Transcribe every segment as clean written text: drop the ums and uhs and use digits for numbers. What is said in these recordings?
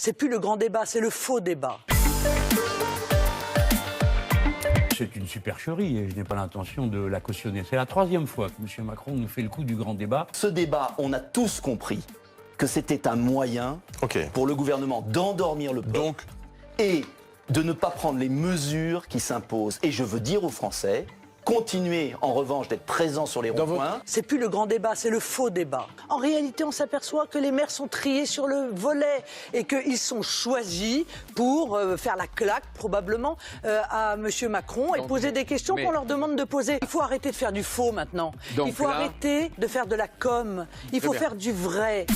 C'est plus le grand débat, c'est le faux débat. C'est une supercherie et je n'ai pas l'intention de la cautionner. C'est la 3e fois que M. Macron nous fait le coup du grand débat. Ce débat, on a tous compris que c'était un moyen pour le gouvernement d'endormir le peuple et de ne pas prendre les mesures qui s'imposent. Et je veux dire aux Français, continuez en revanche d'être présents sur les ronds-points. C'est plus le grand débat, c'est le faux débat. En réalité, on s'aperçoit que les maires sont triés sur le volet et qu'ils sont choisis pour faire la claque, probablement, à M. Macron et poser des questions qu'on leur demande de poser. Il faut arrêter de faire du faux maintenant. Il faut arrêter de faire de la com. Il faut faire du vrai.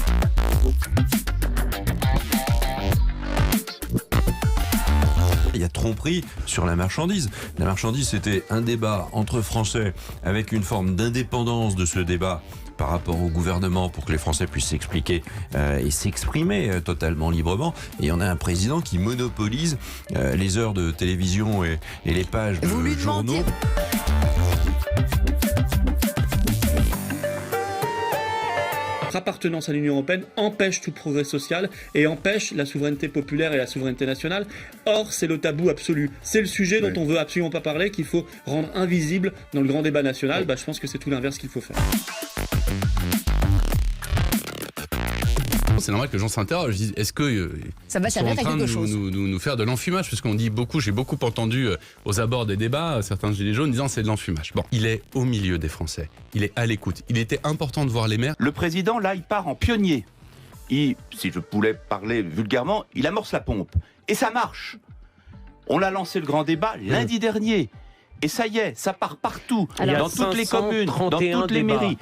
Il y a tromperie sur la marchandise. La marchandise, c'était un débat entre Français avec une forme d'indépendance de ce débat par rapport au gouvernement pour que les Français puissent s'expliquer et s'exprimer totalement librement. Et on a un président qui monopolise les heures de télévision et les pages de journaux. Appartenance à l'Union européenne empêche tout progrès social et empêche la souveraineté populaire et la souveraineté nationale. Or, c'est le tabou absolu. C'est le sujet dont on veut absolument pas parler, qu'il faut rendre invisible dans le grand débat national. Je pense que c'est tout l'inverse qu'il faut faire. C'est normal que les gens s'interrogent, je dis, est-ce que ça va servir à quelque chose. Nous faire de l'enfumage, puisqu'on dit beaucoup, j'ai beaucoup entendu aux abords des débats, certains gilets jaunes disant c'est de l'enfumage. Bon, il est au milieu des Français, il est à l'écoute. Il était important de voir les maires. Le président, là, il part en pionnier. Si je voulais parler vulgairement, il amorce la pompe. Et ça marche. On a lancé le grand débat lundi dernier. Et ça y est, ça part partout, dans toutes les communes, dans toutes les mairies.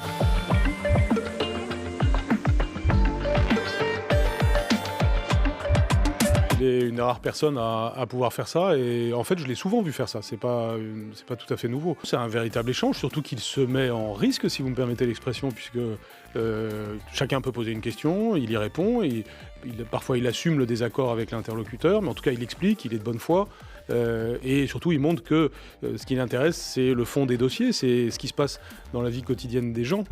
Il est une rare personne à pouvoir faire ça et en fait je l'ai souvent vu faire ça, c'est pas tout à fait nouveau. C'est un véritable échange, surtout qu'il se met en risque si vous me permettez l'expression, puisque chacun peut poser une question, il y répond, et parfois il assume le désaccord avec l'interlocuteur, mais en tout cas il explique, il est de bonne foi. Et surtout il montre que ce qui l'intéresse c'est le fond des dossiers, c'est ce qui se passe dans la vie quotidienne des gens.